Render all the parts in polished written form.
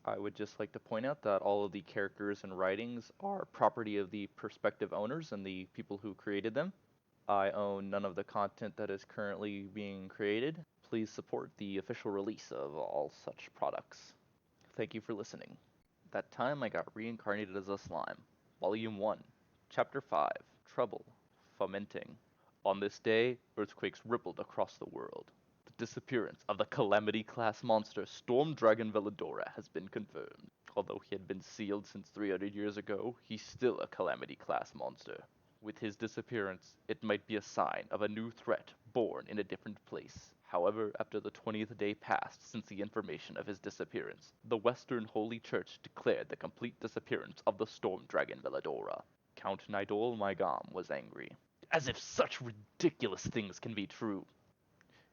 I would just like to point out that all of the characters and writings are property of the prospective owners and the people who created them. I own none of the content that is currently being created. Please support the official release of all such products. Thank you for listening. That time I got reincarnated as a slime. Volume 1, Chapter 5, Trouble, Fomenting. On this day, earthquakes rippled across the world. The disappearance of the Calamity class monster Storm Dragon Veladora has been confirmed. Although he had been sealed since 300 years ago, he's still a Calamity class monster. With his disappearance, it might be a sign of a new threat born in a different place. However, after the 20th day passed since the information of his disappearance, the Western Holy Church declared the complete disappearance of the Storm Dragon Veladora. Count Nidol Maigam was angry. As if such ridiculous things can be true!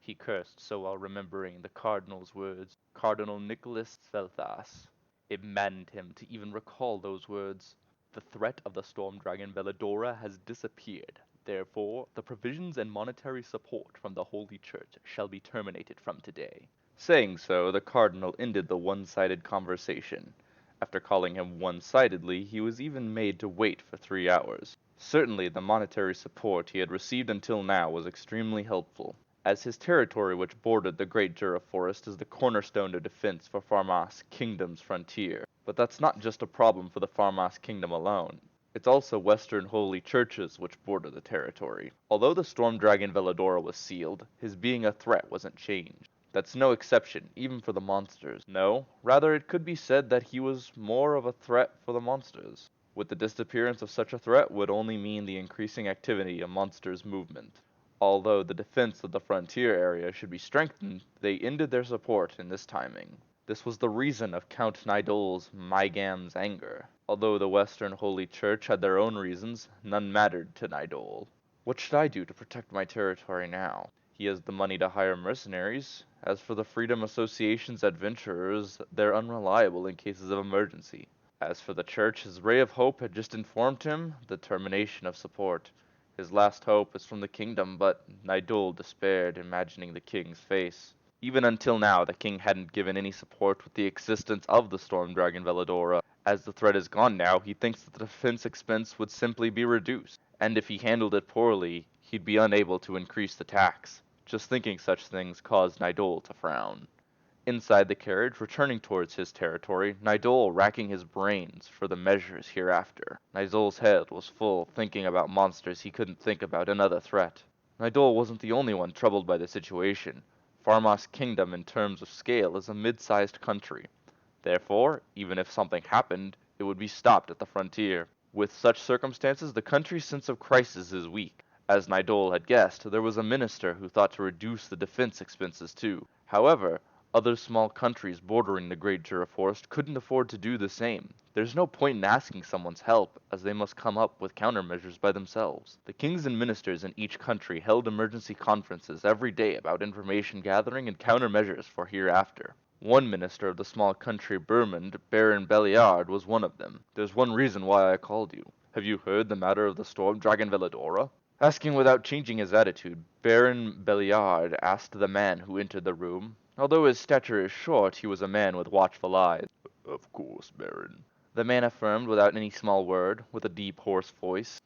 He cursed so while remembering the Cardinal's words, Cardinal Nicholas Svelthas. It maddened him to even recall those words. The threat of the Storm Dragon Veladora has disappeared. Therefore, the provisions and monetary support from the Holy Church shall be terminated from today. Saying so, the Cardinal ended the one-sided conversation. After calling him one-sidedly, he was even made to wait for 3 hours. Certainly, the monetary support he had received until now was extremely helpful, as his territory which bordered the Great Jura Forest is the cornerstone of defense for Farmas Kingdom's frontier. But that's not just a problem for the Farmas Kingdom alone. It's also Western holy churches which border the territory. Although the Storm Dragon Veladora was sealed, his being a threat wasn't changed. That's no exception, even for the monsters. No, rather it could be said that he was more of a threat for the monsters. With the disappearance of such a threat would only mean the increasing activity of monsters' movement. Although the defense of the frontier area should be strengthened, they ended their support in this timing. This was the reason of Count Nidol's Maigam's anger. Although the Western Holy Church had their own reasons, none mattered to Nidol. What should I do to protect my territory now? He has the money to hire mercenaries. As for the Freedom Association's adventurers, they're unreliable in cases of emergency. As for the church, his ray of hope had just informed him the termination of support. His last hope is from the kingdom, but Nidol despaired, imagining the king's face. Even until now, the king hadn't given any support with the existence of the Storm Dragon Veladora. As the threat is gone now, he thinks that the defense expense would simply be reduced, and if he handled it poorly, he'd be unable to increase the tax. Just thinking such things caused Nidol to frown. Inside the carriage, returning towards his territory, Nidol racking his brains for the measures hereafter. Nidol's head was full, thinking about monsters he couldn't think about another threat. Nidol wasn't the only one troubled by the situation. Farmas Kingdom in terms of scale is a mid-sized country. Therefore, even if something happened, it would be stopped at the frontier. With such circumstances, the country's sense of crisis is weak. As Nidol had guessed, there was a minister who thought to reduce the defense expenses too. However, other small countries bordering the Great Jura Forest couldn't afford to do the same. There's no point in asking someone's help, as they must come up with countermeasures by themselves. The kings and ministers in each country held emergency conferences every day about information gathering and countermeasures for hereafter. One minister of the small country Burmund, Baron Belliard, was one of them. There's one reason why I called you. Have you heard the matter of the Storm Dragon Veladora? Asking without changing his attitude, Baron Belliard asked the man who entered the room. Although his stature is short, he was a man with watchful eyes. Of course, Baron. The man affirmed without any small word, with a deep, hoarse voice.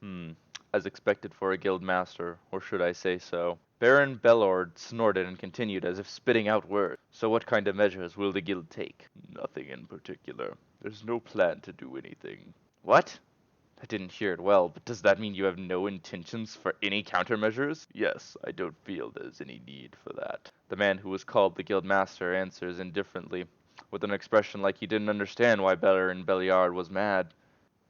As expected for a guild master, or should I say so. Baron Bellord snorted and continued as if spitting out words. So what kind of measures will the guild take? Nothing in particular. There's no plan to do anything. What? I didn't hear it well, but does that mean you have no intentions for any countermeasures? Yes, I don't feel there's any need for that. The man who was called the guild master answers indifferently, with an expression like he didn't understand why Baron Belliard was mad.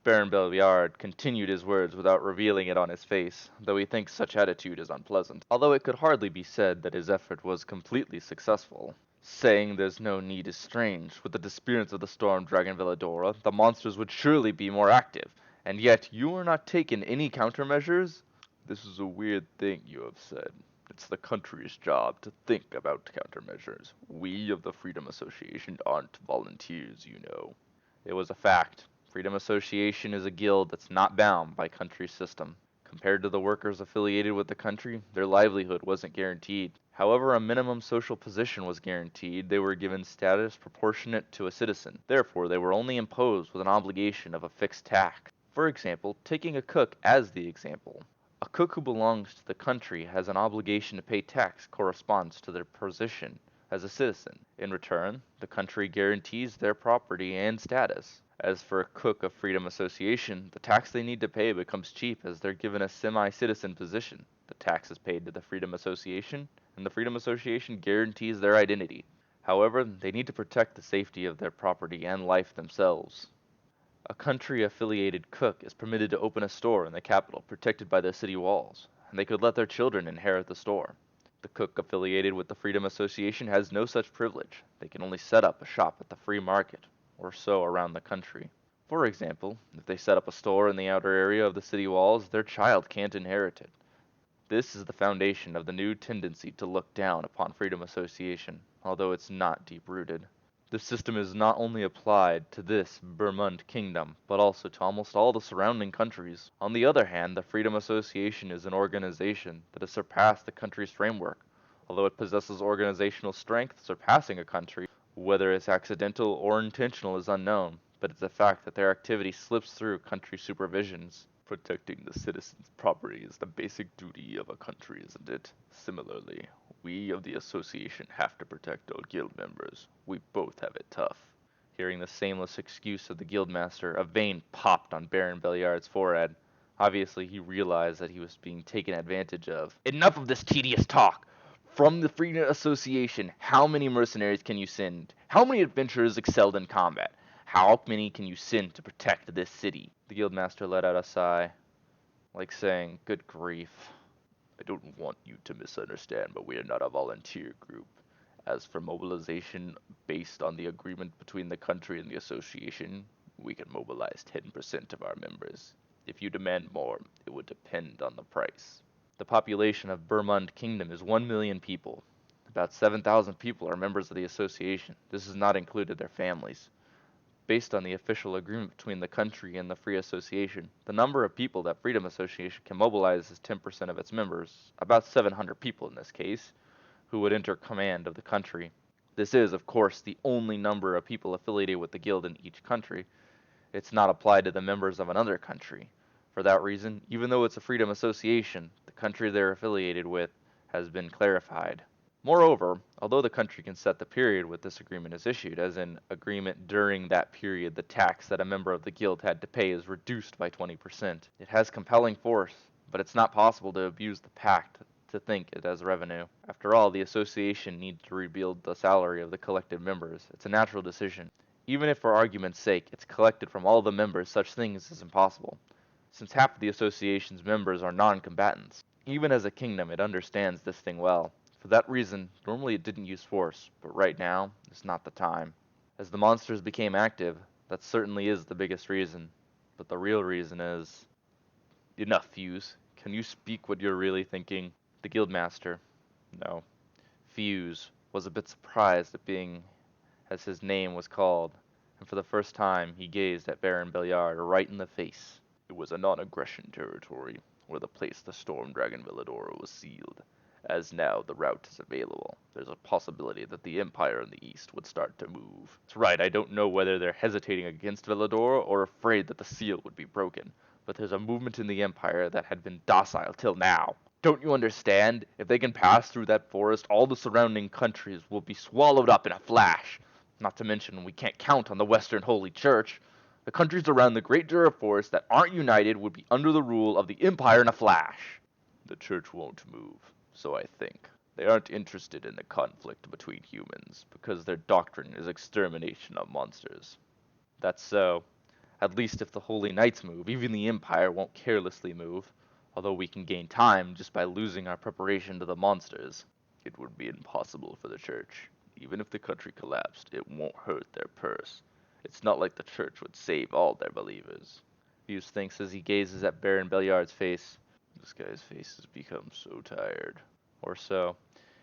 Baron Belliard continued his words without revealing it on his face, though he thinks such attitude is unpleasant, although it could hardly be said that his effort was completely successful. Saying there's no need is strange. With the disappearance of the Storm Dragon Veladora, the monsters would surely be more active, and yet you are not taking any countermeasures? This is a weird thing you have said. It's the country's job to think about countermeasures. We of the Freedom Association aren't volunteers, you know. It was a fact. Freedom Association is a guild that's not bound by country system. Compared to the workers affiliated with the country, their livelihood wasn't guaranteed. However, a minimum social position was guaranteed. They were given status proportionate to a citizen. Therefore, they were only imposed with an obligation of a fixed tax. For example, taking a cook as the example. A cook who belongs to the country has an obligation to pay tax corresponds to their position as a citizen. In return, the country guarantees their property and status. As for a cook of Freedom Association, the tax they need to pay becomes cheap as they're given a semi-citizen position. The tax is paid to the Freedom Association, and the Freedom Association guarantees their identity. However, they need to protect the safety of their property and life themselves. A country-affiliated cook is permitted to open a store in the capital protected by the city walls, and they could let their children inherit the store. The cook affiliated with the Freedom Association has no such privilege. They can only set up a shop at the free market, or so around the country. For example, if they set up a store in the outer area of the city walls, their child can't inherit it. This is the foundation of the new tendency to look down upon Freedom Association, although it's not deep-rooted. This system is not only applied to this Burmund kingdom, but also to almost all the surrounding countries. On the other hand, the Freedom Association is an organization that has surpassed the country's framework. Although it possesses organizational strength surpassing a country, whether it's accidental or intentional is unknown, but it's a fact that their activity slips through country supervisions. Protecting the citizens' property is the basic duty of a country, isn't it? Similarly, we of the association have to protect our guild members. We both have it tough. Hearing the shameless excuse of the guildmaster, a vein popped on Baron Belliard's forehead. Obviously, he realized that he was being taken advantage of. Enough of this tedious talk! From the Freedom Association, how many mercenaries can you send? How many adventurers excelled in combat? How many can you send to protect this city? The guildmaster let out a sigh, like saying, good grief. I don't want you to misunderstand, but we are not a volunteer group. As for mobilization based on the agreement between the country and the association, we can mobilize 10% of our members. If you demand more, it would depend on the price. The population of Burmund Kingdom is 1 million people. About 7,000 people are members of the association. This has not included their families. Based on the official agreement between the country and the Free Association, the number of people that Freedom Association can mobilize is 10% of its members, about 700 people in this case, who would enter command of the country. This is, of course, the only number of people affiliated with the guild in each country. It's not applied to the members of another country. For that reason, even though it's a Freedom Association, the country they're affiliated with has been clarified. Moreover, although the country can set the period when this agreement is issued, as in agreement during that period the tax that a member of the guild had to pay is reduced by 20%. It has compelling force, but it's not possible to abuse the pact to think it as revenue. After all, the association needs to rebuild the salary of the collected members. It's a natural decision. Even if for argument's sake it's collected from all the members, such things is impossible, since half of the association's members are non-combatants. Even as a kingdom, it understands this thing well. For that reason, normally it didn't use force, but right now, is not the time. As the monsters became active, that certainly is the biggest reason. But the real reason is... Enough, Fuse. Can you speak what you're really thinking? The guildmaster, no, Fuse, was a bit surprised at being as his name was called, and for the first time he gazed at Baron Belliard right in the face. It was a non-aggression territory, where the place the Storm Dragon Villadora was sealed. As now the route is available, there's a possibility that the Empire in the east would start to move. That's right, I don't know whether they're hesitating against Villadora or afraid that the seal would be broken, but there's a movement in the Empire that had been docile till now. Don't you understand? If they can pass through that forest, all the surrounding countries will be swallowed up in a flash. Not to mention, we can't count on the Western Holy Church. The countries around the Great Jura Forest that aren't united would be under the rule of the Empire in a flash. The Church won't move. So I think. They aren't interested in the conflict between humans, because their doctrine is extermination of monsters. That's so. At least if the Holy Knights move, even the Empire won't carelessly move, although we can gain time just by losing our preparation to the monsters. It would be impossible for the Church. Even if the country collapsed, it won't hurt their purse. It's not like the Church would save all their believers. Fuse thinks as he gazes at Baron Belliard's face. This guy's face has become so tired. Or so.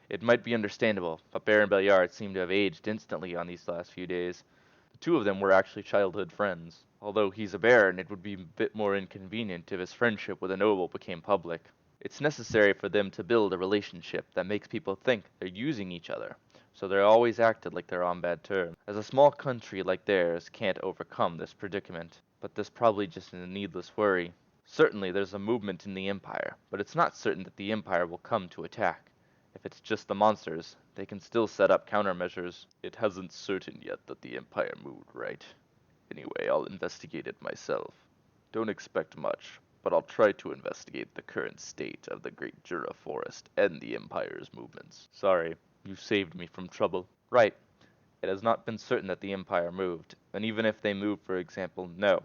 It might be understandable, but Baron Belliard seemed to have aged instantly on these last few days. The two of them were actually childhood friends. Although he's a baron, it would be a bit more inconvenient if his friendship with a noble became public. It's necessary for them to build a relationship that makes people think they're using each other, so they're always acted like they're on bad terms. As a small country like theirs can't overcome this predicament, but this probably just a needless worry. Certainly there's a movement in the Empire, but it's not certain that the Empire will come to attack. If it's just the monsters, they can still set up countermeasures. It hasn't certain yet that the Empire moved, right? Anyway, I'll investigate it myself. Don't expect much, but I'll try to investigate the current state of the Great Jura Forest and the Empire's movements. Sorry, you saved me from trouble. Right. It has not been certain that the Empire moved, and even if they moved, for example, no.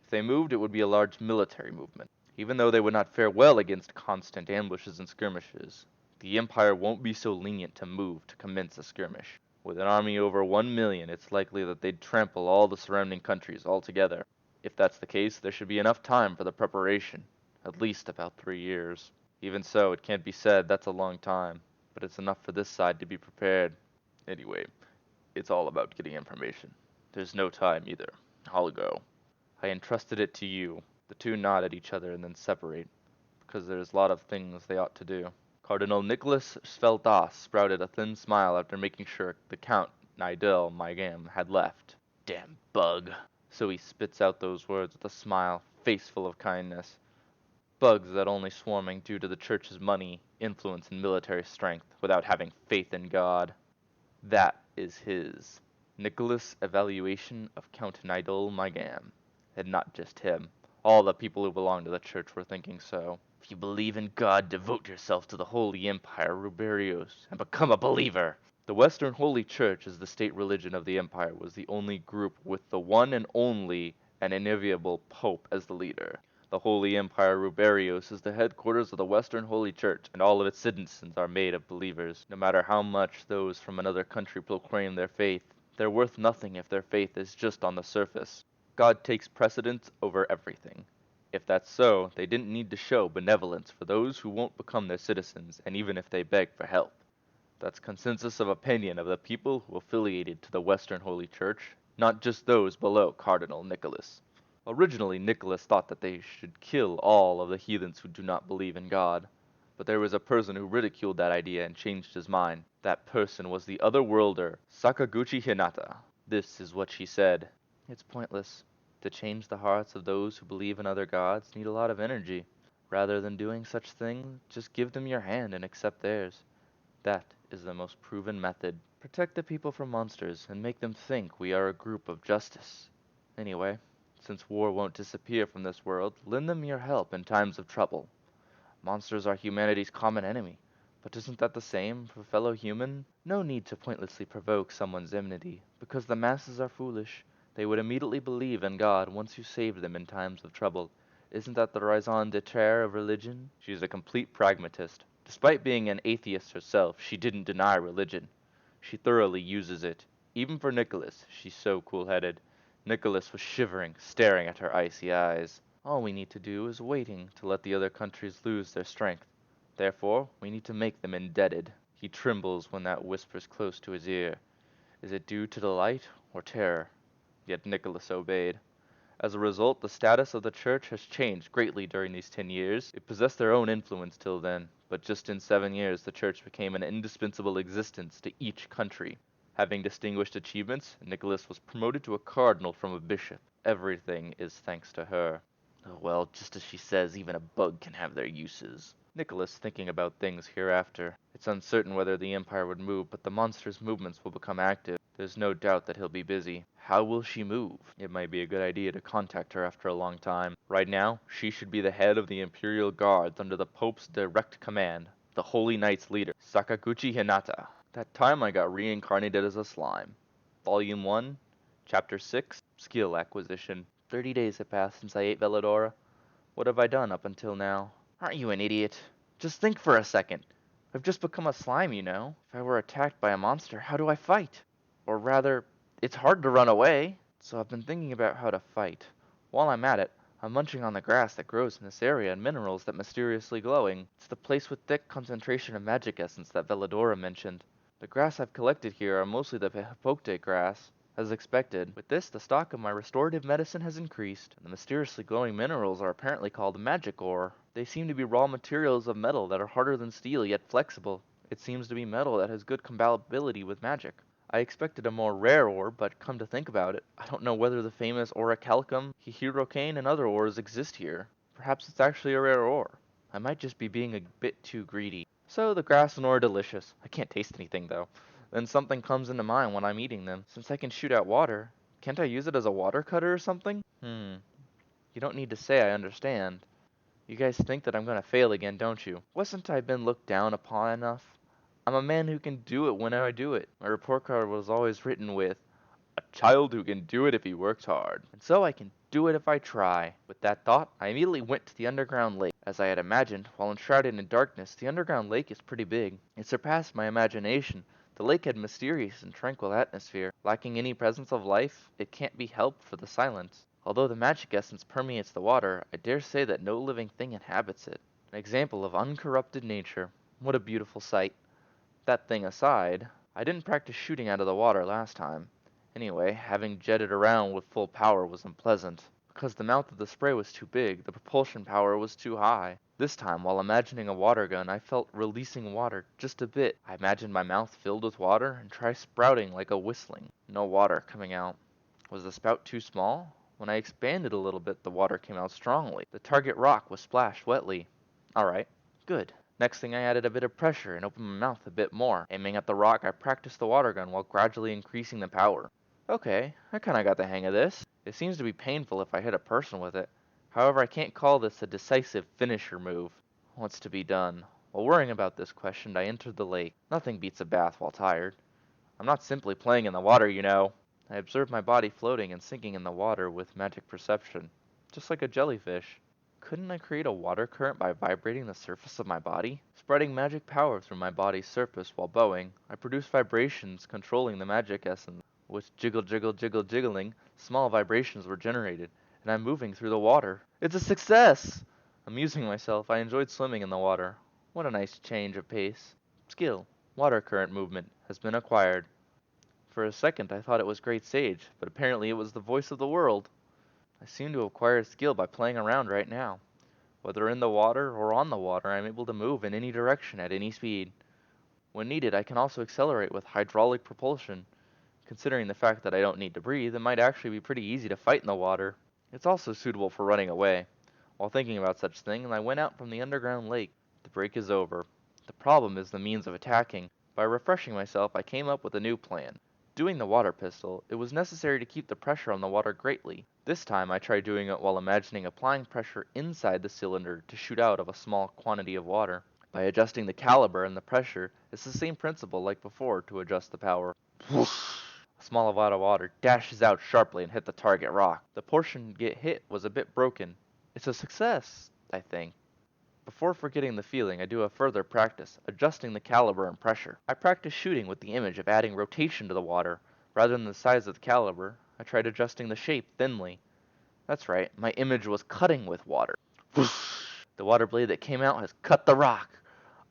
If they moved, it would be a large military movement. Even though they would not fare well against constant ambushes and skirmishes, the Empire won't be so lenient to move to commence a skirmish. With an army over 1 million, it's likely that they'd trample all the surrounding countries altogether. If that's the case, there should be enough time for the preparation. At least about 3 years. Even so, it can't be said that's a long time, but it's enough for this side to be prepared. Anyway, it's all about getting information. There's no time either. I'll go. I entrusted it to you. The two nod at each other and then separate, because there's a lot of things they ought to do. Cardinal Nicholas Sveltas sprouted a thin smile after making sure the Count Nidel Mygam had left. Damn bug. So he spits out those words with a smile, face full of kindness. Bugs that only swarming due to the church's money, influence, and military strength, without having faith in God. That is his. Nicholas' evaluation of Count Nidel Mygam. And not just him. All the people who belong to the church were thinking so. If you believe in God, devote yourself to the Holy Empire, Ruberios, and become a believer. The Western Holy Church, as the state religion of the empire, was the only group with the one and only and inevitable Pope as the leader. The Holy Empire Ruberios is the headquarters of the Western Holy Church, and all of its citizens are made of believers. No matter how much those from another country proclaim their faith, they're worth nothing if their faith is just on the surface. God takes precedence over everything. If that's so, they didn't need to show benevolence for those who won't become their citizens, and even if they beg for help. That's consensus of opinion of the people who affiliated to the Western Holy Church, not just those below Cardinal Nicholas. Originally, Nicholas thought that they should kill all of the heathens who do not believe in God, but there was a person who ridiculed that idea and changed his mind. That person was the other-worlder, Sakaguchi Hinata. This is what she said. It's pointless. To change the hearts of those who believe in other gods need a lot of energy. Rather than doing such things, just give them your hand and accept theirs. That is the most proven method. Protect the people from monsters and make them think we are a group of justice. Anyway, since war won't disappear from this world, lend them your help in times of trouble. Monsters are humanity's common enemy, but isn't that the same for fellow human? No need to pointlessly provoke someone's enmity, because the masses are foolish. They would immediately believe in God once you saved them in times of trouble. Isn't that the raison d'etre of religion? She's a complete pragmatist. Despite being an atheist herself, she didn't deny religion. She thoroughly uses it. Even for Nicholas, she's so cool-headed. Nicholas was shivering, staring at her icy eyes. All we need to do is waiting to let the other countries lose their strength. Therefore, we need to make them indebted. He trembles when that whispers close to his ear. Is it due to delight or terror? Yet Nicholas obeyed. As a result, the status of the church has changed greatly during these 10 years. It possessed their own influence till then, but just in 7 years the church became an indispensable existence to each country. Having distinguished achievements, Nicholas was promoted to a cardinal from a bishop. Everything is thanks to her. Oh well, just as she says, even a bug can have their uses. Nicholas thinking about things hereafter. It's uncertain whether the Empire would move, but the monster's movements will become active. There's no doubt that he'll be busy. How will she move? It might be a good idea to contact her after a long time. Right now, she should be the head of the Imperial Guards under the Pope's direct command, the Holy Knight's leader, Sakaguchi Hinata. That time I got reincarnated as a slime. Volume 1, Chapter 6, Skill Acquisition. 30 days have passed since I ate Veladora. What have I done up until now? Aren't you an idiot? Just think for a second. I've just become a slime, you know. If I were attacked by a monster, how do I fight? Or rather, it's hard to run away. So I've been thinking about how to fight. While I'm at it, I'm munching on the grass that grows in this area and minerals that mysteriously glowing. It's the place with thick concentration of magic essence that Veladora mentioned. The grass I've collected here are mostly the Hippote grass. As expected, with this, the stock of my restorative medicine has increased, and the mysteriously glowing minerals are apparently called magic ore. They seem to be raw materials of metal that are harder than steel, yet flexible. It seems to be metal that has good compatibility with magic. I expected a more rare ore, but come to think about it, I don't know whether the famous orichalcum, hierocane, and other ores exist here. Perhaps it's actually a rare ore. I might just be being a bit too greedy. So the grass and ore are delicious. I can't taste anything though. Then something comes into mind when I'm eating them. Since I can shoot out water, can't I use it as a water cutter or something? You don't need to say I understand. You guys think that I'm gonna fail again, don't you? Wasn't I been looked down upon enough? I'm a man who can do it whenever I do it. My report card was always written with, a child who can do it if he works hard. And so I can do it if I try. With that thought, I immediately went to the underground lake. As I had imagined, while enshrouded in darkness, the underground lake is pretty big. It surpassed my imagination. The lake had mysterious and tranquil atmosphere. Lacking any presence of life, it can't be helped for the silence. Although the magic essence permeates the water, I dare say that no living thing inhabits it. An example of uncorrupted nature. What a beautiful sight. That thing aside, I didn't practice shooting out of the water last time. Anyway, having jetted around with full power was unpleasant. Because the mouth of the spray was too big, the propulsion power was too high. This time, while imagining a water gun, I felt releasing water just a bit. I imagined my mouth filled with water and try sprouting like a whistling. No water coming out. Was the spout too small? When I expanded a little bit, the water came out strongly. The target rock was splashed wetly. Alright, good. Next thing I added a bit of pressure and opened my mouth a bit more. Aiming at the rock, I practiced the water gun while gradually increasing the power. Okay, I kinda got the hang of this. It seems to be painful if I hit a person with it. However, I can't call this a decisive finisher move. What's to be done? While worrying about this question, I entered the lake. Nothing beats a bath while tired. I'm not simply playing in the water, you know. I observed my body floating and sinking in the water with magic perception. Just like a jellyfish. Couldn't I create a water current by vibrating the surface of my body? Spreading magic power through my body's surface while bowing, I produced vibrations controlling the magic essence. With jiggling, small vibrations were generated, and I'm moving through the water. It's a success! Amusing myself, I enjoyed swimming in the water. What a nice change of pace. Skill, water current movement, has been acquired. For a second I thought it was Great Sage, but apparently it was the voice of the world. I seem to acquire skill by playing around right now. Whether in the water or on the water, I'm able to move in any direction at any speed. When needed, I can also accelerate with hydraulic propulsion. Considering the fact that I don't need to breathe, it might actually be pretty easy to fight in the water. It's also suitable for running away. While thinking about such things, I went out from the underground lake. The break is over. The problem is the means of attacking. By refreshing myself, I came up with a new plan. Doing the water pistol, it was necessary to keep the pressure on the water greatly. This time I tried doing it while imagining applying pressure inside the cylinder to shoot out of a small quantity of water. By adjusting the caliber and the pressure, it's the same principle like before to adjust the power. A small vat of water dashes out sharply and hit the target rock. The portion get hit was a bit broken. It's a success, I think. Before forgetting the feeling, I do a further practice, adjusting the caliber and pressure. I practice shooting with the image of adding rotation to the water. Rather than the size of the caliber, I tried adjusting the shape thinly. That's right, my image was cutting with water. The water blade that came out has cut the rock.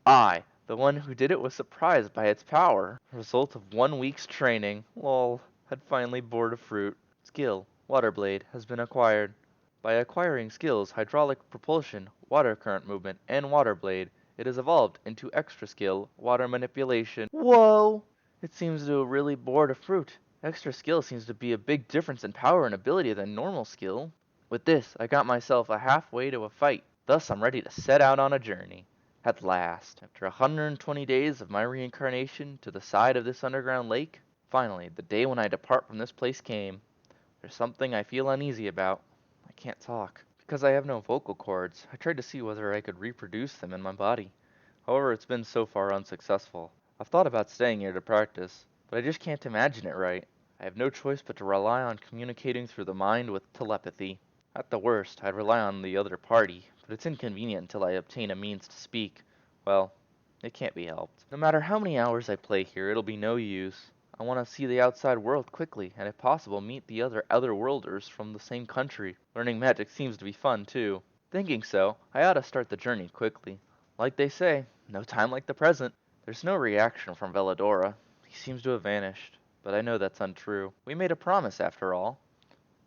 I, the one who did it, was surprised by its power. Result of 1 week's training. Lol. Had finally bored a fruit. Skill, water blade, has been acquired. By acquiring skills, hydraulic propulsion, water current movement, and water blade, it has evolved into extra skill, water manipulation. Whoa! It seems to have really bored a fruit. Extra skill seems to be a big difference in power and ability than normal skill. With this, I got myself a halfway to a fight. Thus, I'm ready to set out on a journey. At last, after 120 days of my reincarnation to the side of this underground lake, finally, the day when I depart from this place came. There's something I feel uneasy about. I can't talk. Because I have no vocal cords, I tried to see whether I could reproduce them in my body. However, it's been so far unsuccessful. I've thought about staying here to practice, but I just can't imagine it right. I have no choice but to rely on communicating through the mind with telepathy. At the worst, I'd rely on the other party, but it's inconvenient until I obtain a means to speak. Well, it can't be helped. No matter how many hours I play here, it'll be no use. I want to see the outside world quickly, and if possible, meet the other worlders from the same country. Learning magic seems to be fun, too. Thinking so, I ought to start the journey quickly. Like they say, no time like the present. There's no reaction from Veladora. He seems to have vanished, but I know that's untrue. We made a promise, after all.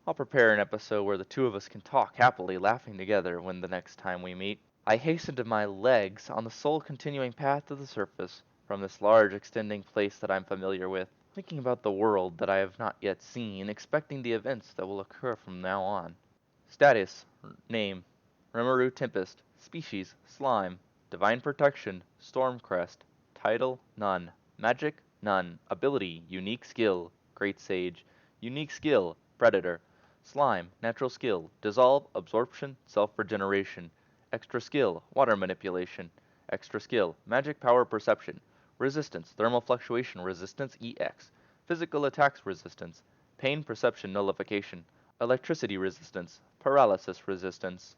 I'll prepare an episode where the two of us can talk happily, laughing together when the next time we meet. I hastened to my legs on the sole continuing path to the surface, from this large extending place that I'm familiar with, thinking about the world that I have not yet seen, expecting the events that will occur from now on. Status, name, Rimuru Tempest, species, slime, divine protection, Stormcrest, title, none, magic, none, ability, unique skill, great sage, unique skill, predator, slime, natural skill, dissolve, absorption, self-regeneration, extra skill, water manipulation, extra skill, magic power perception, resistance, thermal fluctuation resistance EX, physical attacks resistance, pain perception nullification, electricity resistance, paralysis resistance.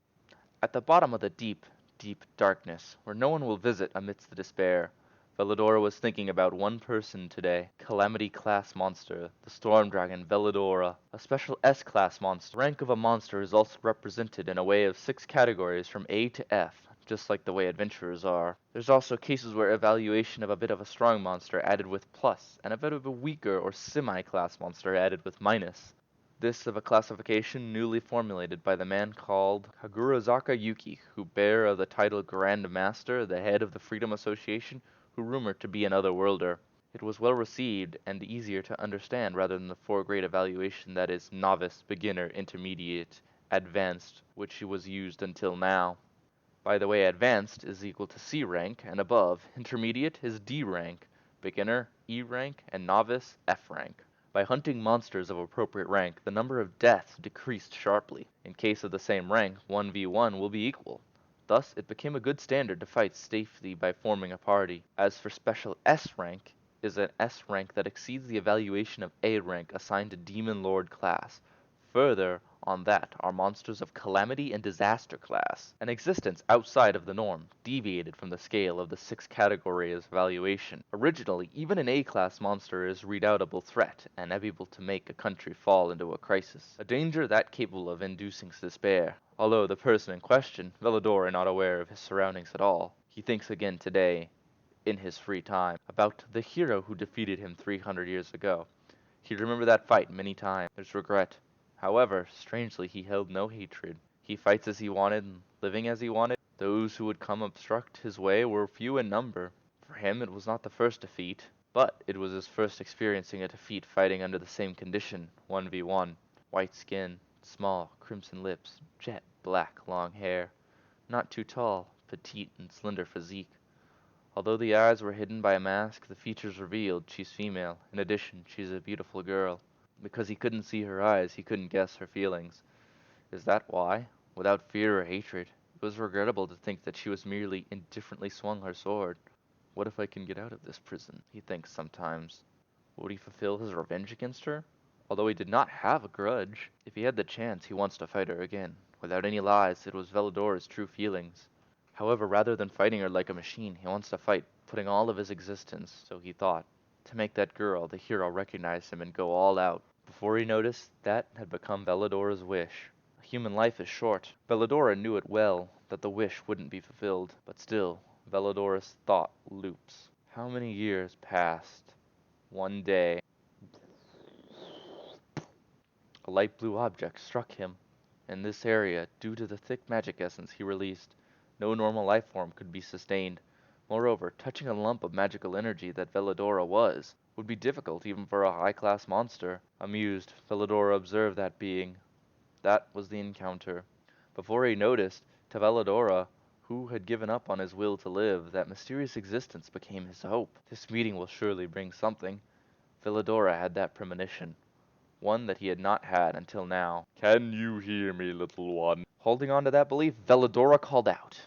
At the bottom of the deep, deep darkness, where no one will visit amidst the despair, Velodora was thinking about one person today. Calamity-class monster, the Storm Dragon Velodora. A special S-class monster. The rank of a monster is also represented in a way of 6 categories from A to F, just like the way adventurers are. There's also cases where evaluation of a bit of a strong monster added with plus, and a bit of a weaker or semi-class monster added with minus. This of a classification newly formulated by the man called Kagurazaka Yuki, who bearer the title Grand Master, the head of the Freedom Association, who rumored to be an otherworlder. It was well received and easier to understand rather than the 4-grade evaluation that is novice, beginner, intermediate, advanced, which was used until now. By the way, advanced is equal to C rank and above, intermediate is D rank, beginner E rank, and novice F rank. By hunting monsters of appropriate rank, the number of deaths decreased sharply. In case of the same rank, 1v1 will be equal. Thus, it became a good standard to fight safely by forming a party. As for special S rank, is an S rank that exceeds the evaluation of A rank assigned to Demon Lord class. Further on that are monsters of Calamity and Disaster class, an existence outside of the norm, deviated from the scale of the 6 categories evaluation. Originally, even an A-class monster is a redoubtable threat and able to make a country fall into a crisis, a danger that capable of inducing despair. Although the person in question, Velodor, is not aware of his surroundings at all, he thinks again today, in his free time, about the hero who defeated him 300 years ago. He remembered that fight many times. There's regret. However, strangely he held no hatred. He fights as he wanted, living as he wanted. Those who would come obstruct his way were few in number. For him it was not the first defeat, but it was his first experiencing a defeat fighting under the same condition, 1v1. White skin, small, crimson lips, jet black long hair. Not too tall, petite and slender physique. Although the eyes were hidden by a mask, the features revealed she's female. In addition, she's a beautiful girl. Because he couldn't see her eyes, he couldn't guess her feelings. Is that why? Without fear or hatred, it was regrettable to think that she was merely indifferently swung her sword. What if I can get out of this prison? He thinks sometimes. Would he fulfill his revenge against her? Although he did not have a grudge, if he had the chance, he wants to fight her again. Without any lies, it was Veladora's true feelings. However, rather than fighting her like a machine, he wants to fight, putting all of his existence, so he thought, to make that girl, the hero, recognize him and go all out. Before he noticed, that had become Veladora's wish. A human life is short. Veladora knew it well, that the wish wouldn't be fulfilled. But still, Veladora's thought loops. How many years passed? One day, a light blue object struck him. In this area, due to the thick magic essence he released, no normal life form could be sustained. Moreover, touching a lump of magical energy that Veladora was, would be difficult even for a high-class monster. Amused, Veladora observed that being. That was the encounter. Before he noticed, to Veladora, who had given up on his will to live, that mysterious existence became his hope. This meeting will surely bring something. Veladora had that premonition. One that he had not had until now. Can you hear me, little one? Holding on to that belief, Veladora called out.